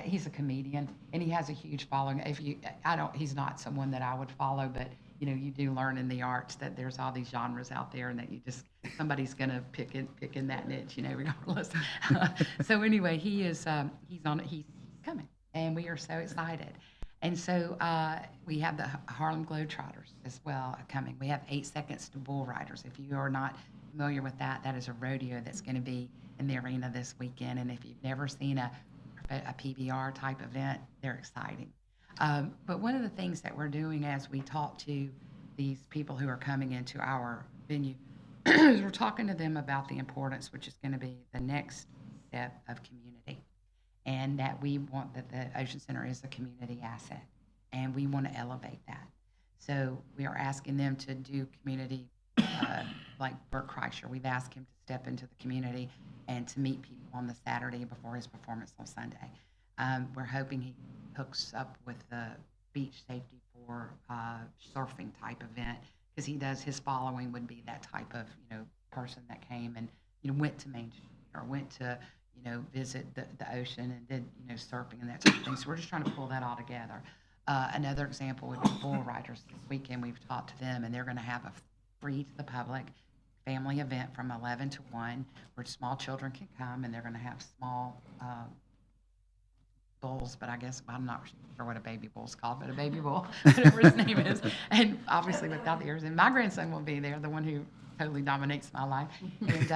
He's a comedian, and he has a huge following. He's not someone that I would follow, but you do learn in the arts that there's all these genres out there, and that somebody's gonna pick in that niche, regardless. So anyway, he's coming, and we are so excited. And so we have the Harlem Globetrotters as well coming. We have 8 Seconds to Bull Riders. If you are not familiar with that, that is a rodeo that's going to be in the arena this weekend. And if you've never seen a PBR type event, they're exciting. But one of the things that we're doing as we talk to these people who are coming into our venue, we're talking to them about the importance, which is going to be the next step of community, and that we want that the Ocean Center is a community asset, and we want to elevate that. So we are asking them to do community, like Bert Kreischer. We've asked him to step into the community and to meet people on the Saturday before his performance on Sunday. We're hoping he hooks up with the beach safety for surfing type event, because he does, his following would be that type of, person that came and, went to Main Street or went to, visit the ocean and did, surfing and that sort of thing. So we're just trying to pull that all together. Another example would be Bull Riders. This weekend we've talked to them, and they're going to have a free to the public family event from 11 to 1 where small children can come, and they're going to have small bulls, but I guess I'm not sure what a baby bull's called, but a baby bull, whatever his name is, and obviously without the ears. And my grandson will be there, the one who totally dominates my life, and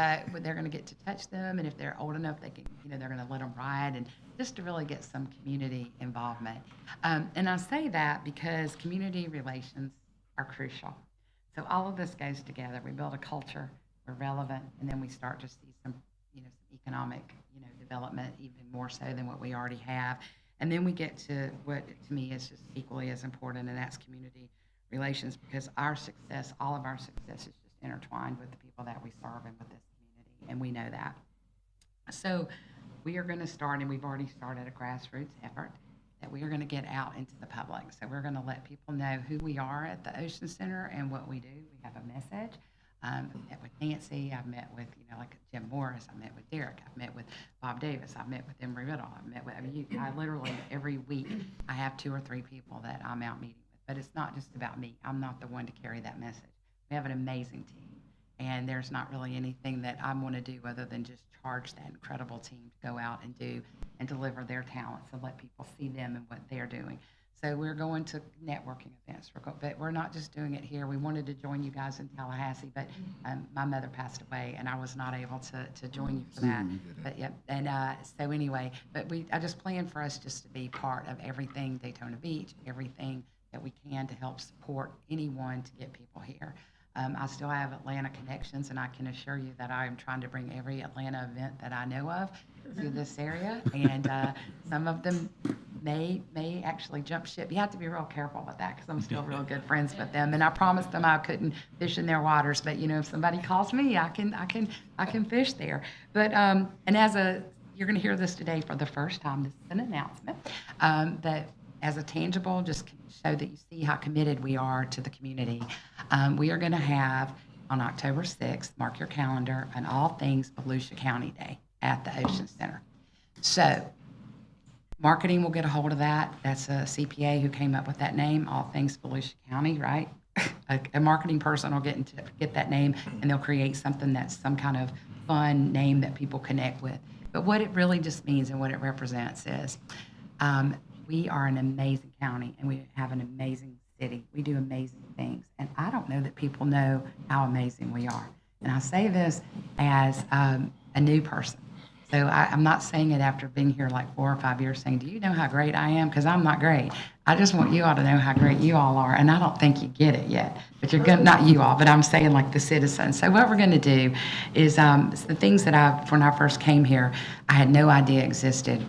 they're going to get to touch them, and if they're old enough, they can, they're going to let them ride, and just to really get some community involvement. And I say that because community relations are crucial. So all of this goes together. We build a culture, we're relevant, and then we start to see some, some economic, development, even more so than what we already have. And then we get to what to me is just equally as important, and that's community relations, because our success, all of our success is just intertwined with the people that we serve and with this community, and we know that. So we are going to start, and we've already started a grassroots effort, that we are going to get out into the public. So we're going to let people know who we are at the Ocean Center and what we do. We have a message. I've met with Nancy, I've met with, like Jim Morris, I met with Derek, I've met with Bob Davis, I've met with Emery Riddle, I've met with, I literally, every week, I have 2 or 3 people that I'm out meeting with. But it's not just about me. I'm not the one to carry that message. We have an amazing team, and there's not really anything that I want to do other than just charge that incredible team to go out and do and deliver their talents and let people see them and what they're doing. So we're going to networking events, but we're not just doing it here. We wanted to join you guys in Tallahassee, but my mother passed away, and I was not able to join you for that. But yeah, and so anyway, but I just plan for us just to be part of everything Daytona Beach, everything that we can to help support anyone to get people here. I still have Atlanta connections, and I can assure you that I am trying to bring every Atlanta event that I know of to this area, and some of them may actually jump ship. You have to be real careful with that, because I'm still real good friends with them, and I promised them I couldn't fish in their waters, but if somebody calls me, I can fish there. But and you're going to hear this today for the first time. This is an announcement that as a tangible, just so that you see how committed we are to the community. We are going to have on October 6th, mark your calendar, an All Things Volusia County Day at the Ocean Center. So marketing will get a hold of that. That's a CPA who came up with that name, All Things Volusia County, right? A marketing person will get that name, and they'll create something that's some kind of fun name that people connect with. But what it really just means and what it represents is we are an amazing county, and we have an amazing city. We do amazing things, and I don't know that people know how amazing we are. And I say this as a new person. So I'm not saying it after being here like 4 or 5 years saying, do you know how great I am? Because I'm not great. I just want you all to know how great you all are. And I don't think you get it yet, but you're going to, not you all, but I'm saying like the citizens. So what we're going to do is the things that when I first came here, I had no idea existed.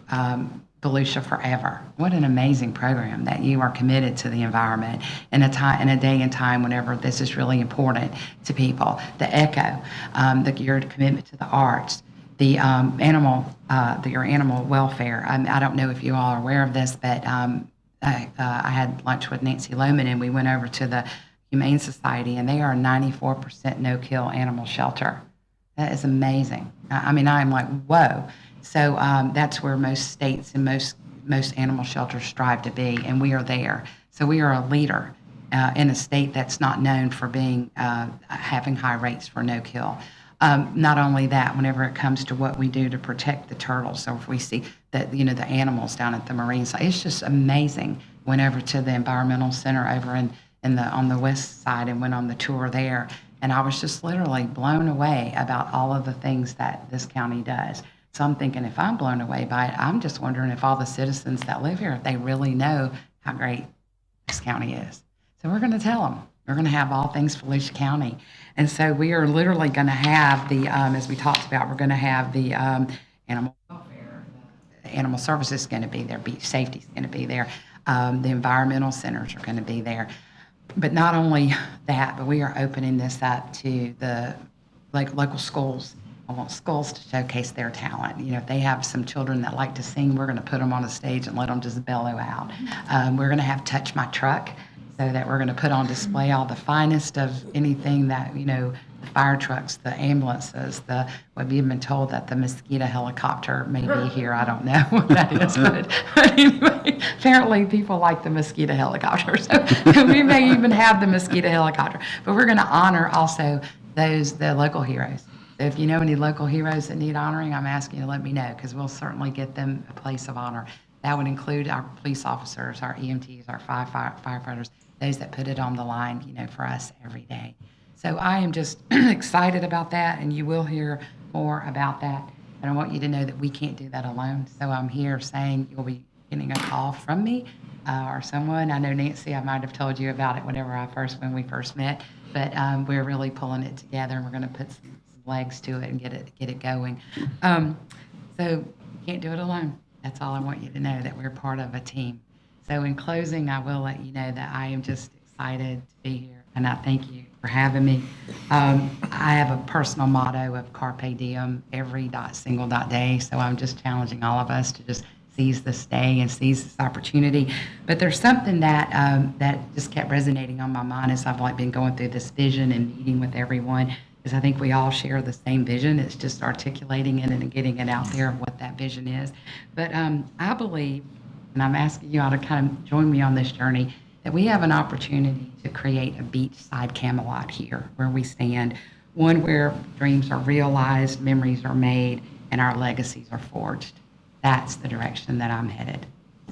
Volusia Forever. What an amazing program that you are committed to the environment in a day and time whenever this is really important to people. The ECHO, your commitment to the arts, the your animal welfare. I don't know if you all are aware of this, but I had lunch with Nancy Lohman, and we went over to the Humane Society, and they are a 94% no-kill animal shelter. That is amazing. I mean, I'm like, whoa. So that's where most states and most animal shelters strive to be, and we are there. So we are a leader in a state that's not known for being having high rates for no-kill. Not only that, whenever it comes to what we do to protect the turtles, so if we see that the animals down at the marine side, it's just amazing. Went over to the environmental center over on the west side and went on the tour there, and I was just literally blown away about all of the things that this county does. So I'm thinking, if I'm blown away by it, I'm just wondering if all the citizens that live here, if they really know how great this county is. So we're going to tell them. We're going to have all things Volusia County. And so we are literally going to have the, as we talked about, we're going to have the animal welfare, the animal services is going to be there, beach safety is going to be there, the environmental centers are going to be there. But not only that, but we are opening this up to the local schools. I want schools to showcase their talent. You know, if they have some children that like to sing, we're going to put them on a stage and let them just bellow out. We're going to have Touch My Truck, so that we're going to put on display all the finest of anything that, you know, the fire trucks, the ambulances, we've even been told that the mosquito helicopter may be here. I don't know what that is, but anyway, apparently people like the mosquito helicopter. So we may even have the mosquito helicopter. But we're going to honor also the local heroes. So if you know any local heroes that need honoring, I'm asking you to let me know, because we'll certainly get them a place of honor. That would include our police officers, our EMTs, our firefighters, those that put it on the line, you know, for us every day. So I am just excited about that, and you will hear more about that. And I want you to know that we can't do that alone. So I'm here saying you'll be getting a call from me or someone. I know Nancy, I might have told you about it when we first met, but we're really pulling it together, and we're going to put some legs to it and get it going. So you can't do it alone. That's all I want you to know, that we're part of a team. So in closing, I will let you know that I am just excited to be here, and I thank you for having me. I have a personal motto of carpe diem, every single day. So I'm just challenging all of us to just seize this day and seize this opportunity. But there's something that that just kept resonating on my mind as I've been going through this vision and meeting with everyone. Is I think we all share the same vision. It's just articulating it and getting it out there of what that vision is. But I believe, and I'm asking you all to kind of join me on this journey, that we have an opportunity to create a beachside Camelot here where we stand, one where dreams are realized, memories are made, and our legacies are forged. That's the direction that I'm headed.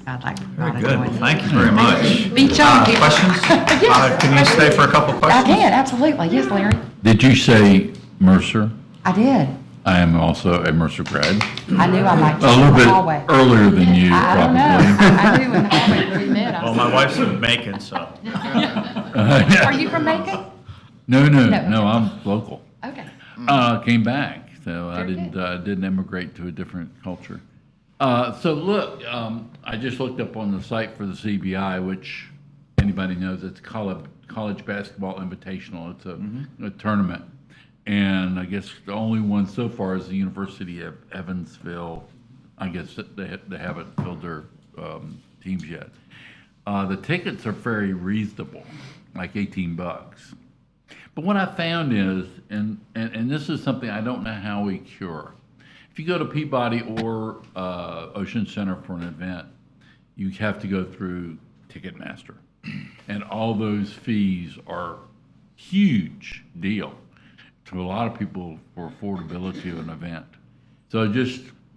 I'd like for Very to good. join Well, me. thank you very much. Beach on, people. Questions? Yes. Can you stay for a couple I questions? can, absolutely. Yes, Larry. Did you say Mercer? I did. I am also a Mercer grad. I knew I might A check in little the bit hallway. earlier than you, I don't probably. know. I knew in the hallway where we met. Well, my wife's from Macon, so. Are you from Macon? No, No. I'm local. Okay. Came back, so I Very didn't emigrate to a different culture. So look, I just looked up on the site for the CBI, which anybody knows, it's college basketball invitational. It's a tournament, and I guess the only one so far is the University of Evansville. I guess they haven't filled their teams yet. The tickets are very reasonable, like $18. But what I found is, and this is something I don't know how we cure. If you go to Peabody or Ocean Center for an event, you have to go through Ticketmaster. And all those fees are huge deal to a lot of people for affordability of an event. So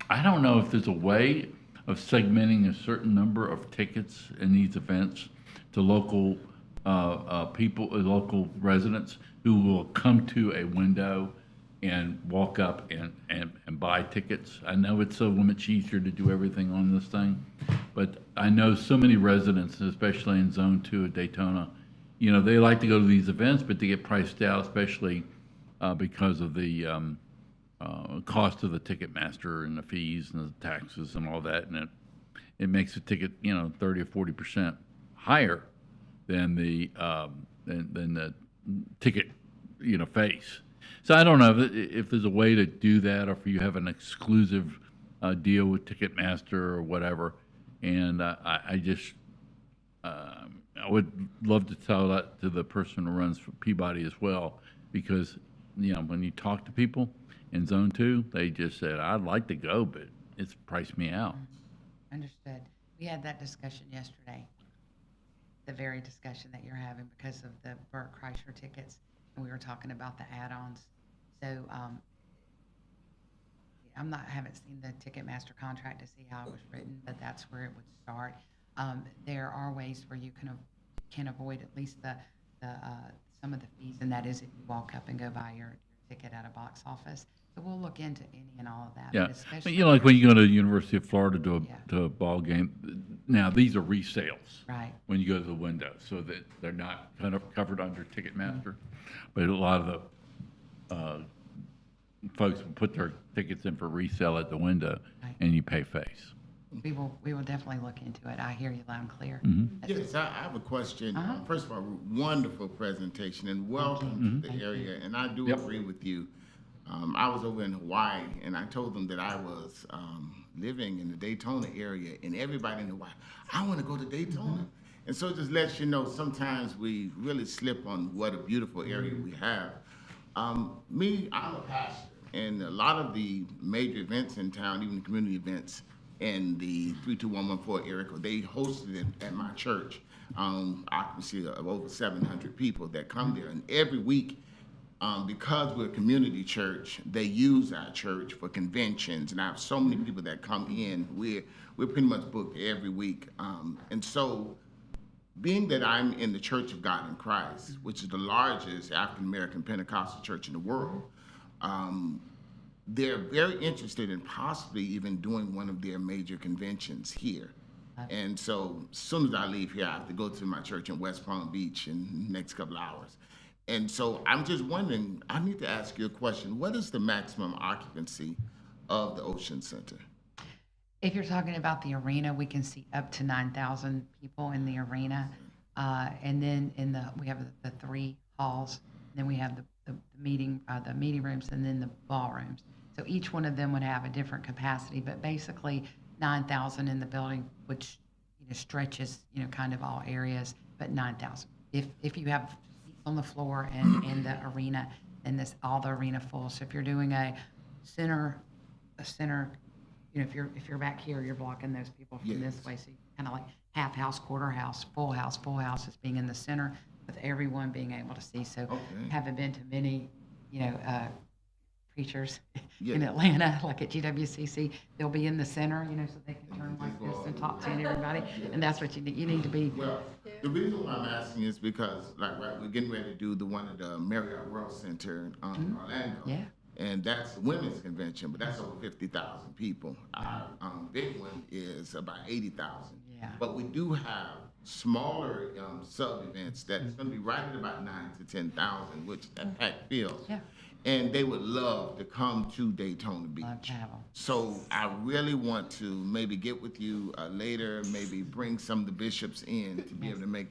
I don't know if there's a way of segmenting a certain number of tickets in these events to local people, local residents who will come to a window and walk up and buy tickets. I know it's so much easier to do everything on this thing, but I know so many residents, especially in Zone 2 at Daytona, you know, they like to go to these events, but they get priced out, especially because of the cost of the Ticketmaster and the fees and the taxes and all that, and it makes the ticket, 30 or 40% higher than the ticket, face. So I don't know if there's a way to do that, or if you have an exclusive deal with Ticketmaster or whatever. And I would love to tell that to the person who runs for Peabody as well, because when you talk to people in Zone 2, they just said, I'd like to go, but it's priced me out. Understood. We had that discussion yesterday, the very discussion that you're having because of the Burt Kreischer tickets, and we were talking about the add-ons. So I haven't seen the Ticketmaster contract to see how it was written, but that's where it would start. There are ways where you can avoid at least the some of the fees, and that is if you walk up and go buy your ticket at a box office. So we'll look into any and all of that. Yeah, but but especially you know, like when you go to the University of Florida to Yeah. to a ball game, now these are resales. Right. When you go to the window, so that they're not kind of covered under Ticketmaster. But a lot of the folks will put their tickets in for resale at the window, Right. and you pay face. we will definitely look into it. I hear you loud and clear. Yes, I have a question. Uh-huh. First of all, wonderful presentation and welcome to the area. And I do Yep. agree with you. I was over in Hawaii and I told them that I was living in the Daytona area, and everybody in Hawaii, I want to go to Daytona. And so it just lets you know sometimes we really slip on what a beautiful area we have. I'm a pastor, and a lot of the major events in town, even the community events in the 32114 area, they hosted it at my church. Occupancy of over 700 people that come there, and every week, because we're a community church, they use our church for conventions, and I have so many people that come in. We're pretty much booked every week, and so being that I'm in the Church of God in Christ, which is the largest African-American Pentecostal church in the world, they're very interested in possibly even doing one of their major conventions here. And so as soon as I leave here, I have to go to my church in West Palm Beach in the next couple of hours. And so I'm just wondering, I need to ask you a question. What is the maximum occupancy of the Ocean Center? If you're talking about the arena, we can see up to 9,000 people in the arena. And then we have the 3 halls, then we have the meeting rooms, and then the ballrooms. So each one of them would have a different capacity, but basically 9,000 in the building, which stretches kind of all areas, but 9,000. If you have seats on the floor and in the arena, and all the arena full. So if you're doing a center. If you're back here, you're blocking those people from this way. So kind of like half house, quarter house, full house is being in the center with everyone being able to see. So having been to many, preachers in Atlanta, like at GWCC, they'll be in the center, so they can turn like this and talk to everybody. And that's what you need. You need to be. Well, the reason why I'm asking is because, we're getting ready to do the one at the Marriott World Center in Orlando. Yeah. And that's the women's convention, but that's over 50,000 people. Our big one is about 80,000. Yeah. But we do have smaller sub-events that's going to be right at about 9,000 to 10,000, which that packed field. Yeah. And they would love to come to Daytona Beach. Love to have 'em. So I really want to maybe get with you later, maybe bring some of the bishops in to be able to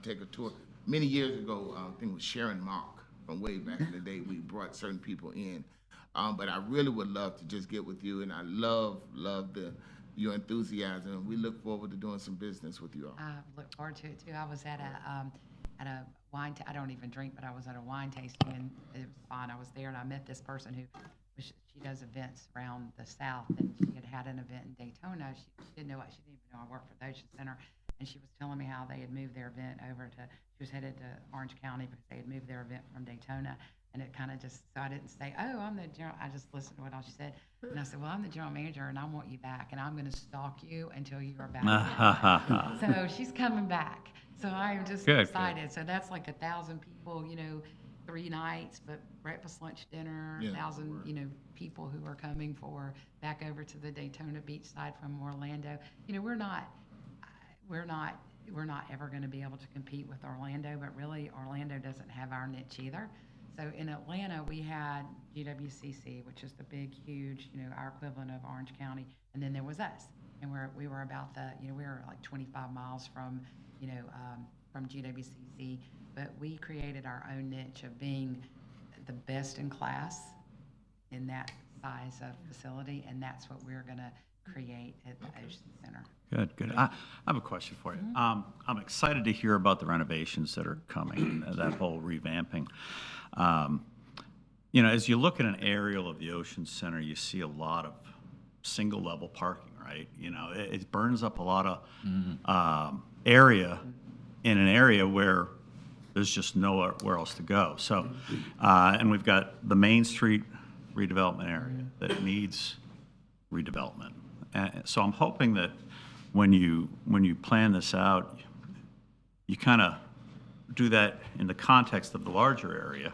take a tour. Many years ago, I think it was Sharon Mock. From way back in the day, we brought certain people in. But I really would love to just get with you, and I love your enthusiasm. We look forward to doing some business with you all. I look forward to it too. I was at a wine. I don't even drink, but I was at a wine tasting, and it was fun. I was there, and I met this person she does events around the South, and she had an event in Daytona. She didn't even know I worked for the Ocean Center, and she was telling me how they had moved their event over to. She was headed to Orange County because they had moved their event from Daytona, and it kind of so I didn't say, oh, I'm the general. I just listened to what all she said, and I said, well, I'm the general manager, and I want you back, and I'm going to stalk you until you are back. So she's coming back. So I am just excited. So that's like 1,000 people, 3 nights, but breakfast, lunch, dinner, 1,000, people who are coming back over to the Daytona Beach side from Orlando. We're not ever going to be able to compete with Orlando, but really Orlando doesn't have our niche either. So in Atlanta, we had GWCC, which is the big, huge, our equivalent of Orange County, and then there was us, and we were about we were like 25 miles from GWCC, but we created our own niche of being the best in class in that size of facility, and that's what we're going to create at the Ocean Center. Good. I have a question for you. I'm excited to hear about the renovations that are coming, that whole revamping. As you look at an aerial of the Ocean Center, you see a lot of single-level parking, right? It burns up a lot of area in an area where there's just nowhere else to go. So, and we've got the Main Street redevelopment area that needs redevelopment. So I'm hoping that when you plan this out, you kind of do that in the context of the larger area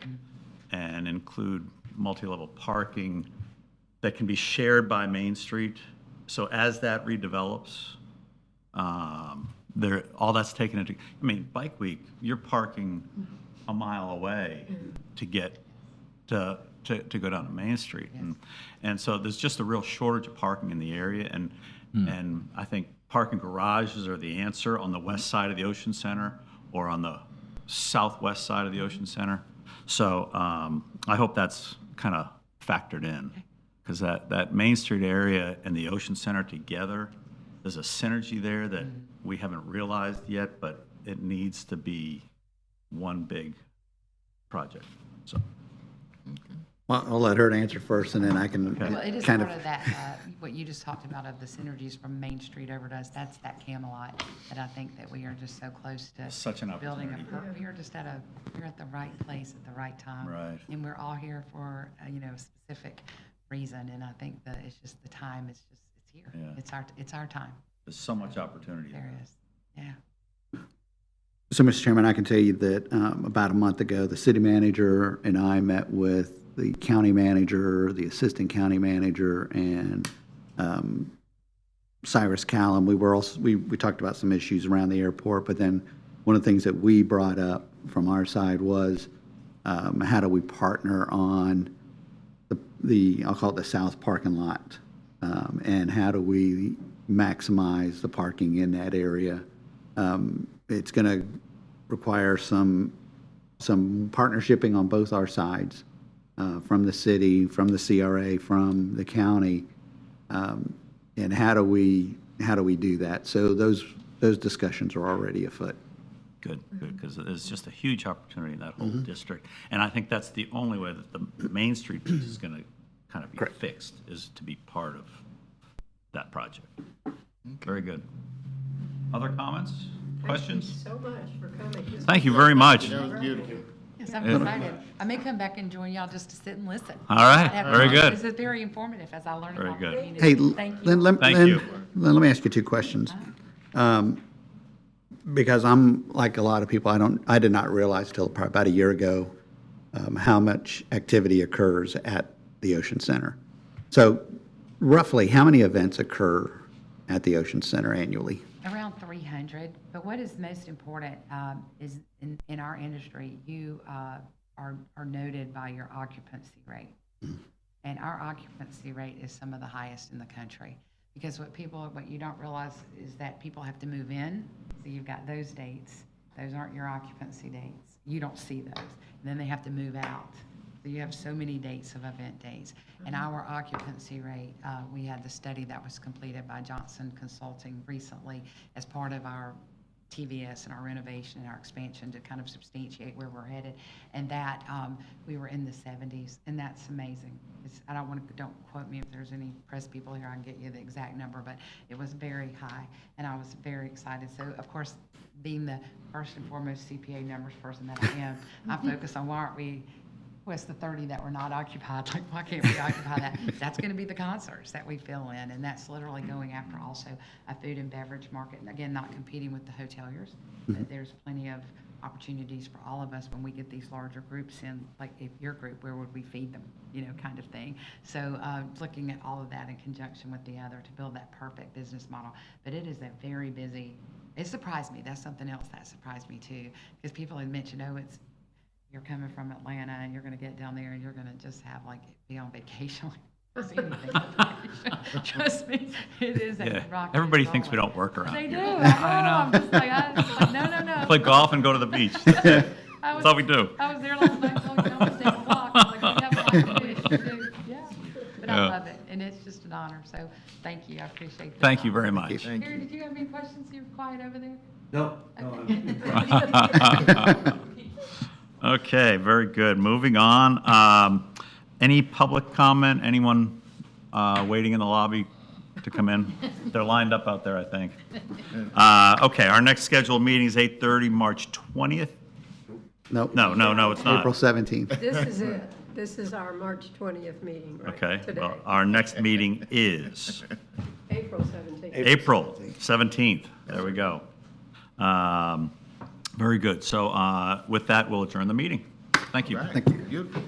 and include multi-level parking that can be shared by Main Street. So as that redevelops, all that's taken into, I mean, Bike Week, you're parking a mile away to get to go down to Main Street. And so there's just a real shortage of parking in the area. And I think parking garages are the answer on the west side of the Ocean Center or on the southwest side of the Ocean Center. So I hope that's kind of factored in, because that Main Street area and the Ocean Center together, there's a synergy there that we haven't realized yet, but it needs to be one big project. So. Well, I'll let her answer first, and then I can Well, it is kind part of, of that, what you just talked about of the synergies from Main Street over to us. That's that Camelot that I think that we are just so close to. Such an building opportunity. We are just we're at the right place at the right time. Right. And we're all here for, a specific reason. And I think that it's just the time, it's here. Yeah. It's our time. There's so much opportunity There is. Yeah. so, Mr. Chairman, I can tell you that about a month ago, the city manager and I met with the county manager, the assistant county manager, and Cyrus Callum. We talked about some issues around the airport, but then one of the things that we brought up from our side was how do we partner on the I'll call it the south parking lot, and how do we maximize the parking in that area. It's going to require some partnershiping on both our sides, from the city, from the CRA, from the county, and how do we do that? So those discussions are already afoot. Good, because there's just a huge opportunity in that whole district. And I think that's the only way that the Main Street piece is going to kind of be fixed, is to be part of that project. Very good. Other comments, questions? Thank you so much for coming. This Thank you very much. That was beautiful. Yes, I'm excited. I may come back and join y'all just to sit and listen. All right, Have very fun. good. This is very informative as I learn Very about good. the community. Hey, Thank you. Lynn, Thank you. Lynn, let me ask you two questions. Because I'm like a lot of people, I did not realize till probably about a year ago how much activity occurs at the Ocean Center. So roughly, how many events occur at the Ocean Center annually? Around 300, but what is most important is in our industry, you are noted by your occupancy rate. And our occupancy rate is some of the highest in the country. Because what you don't realize is that people have to move in, so you've got those dates. Those aren't your occupancy dates. You don't see those. And then they have to move out. So you have so many dates of event days. And our occupancy rate, we had the study that was completed by Johnson Consulting recently as part of our TVS and our renovation and our expansion to kind of substantiate where we're headed. And that we were in the 70s, and that's amazing. Don't quote me if there's any press people here, I can get you the exact number, but it was very high, and I was very excited. So, of course, being the first and foremost CPA numbers person that I am, I focus on why aren't we, what's the 30 that were not occupied? Like, why can't we occupy that? That's going to be the concerts that we fill in, and that's literally going after also a food and beverage market. And again, not competing with the hoteliers, but there's plenty of opportunities for all of us when we get these larger groups in, like if your group, where would we feed them, kind of thing. So looking at all of that in conjunction with the other to build that perfect business model. But it is a very busy, it surprised me. That's something else that surprised me too, because people had mentioned, you're coming from Atlanta and you're going to get down there and you're going to just have be on vacation. See anything on vacation. Trust me, it is a rock. Everybody thinks we don't work around They here. do. I know. I'm just like, no. Play golf and go to the beach. That's all we do. I was there last night, so I was taking a walk. I was like, we have a lot to do. You do. Yeah. But I love it, and it's just an honor. So thank you. I appreciate that. Thank you very much. Gary, did you have any questions? You're quiet over there. No, Okay, very good. Moving on. Any public comment? Anyone waiting in the lobby to come in? They're lined up out there, I think. Okay, our next scheduled meeting is 8:30, March 20th. Nope. No, it's not. April 17th. This is it. This is our March 20th meeting, right? Okay, Today. well, our next meeting is April 17th. April 17th. There we go. Very good. So with that, we'll adjourn the meeting. Thank you. Right. Beautiful.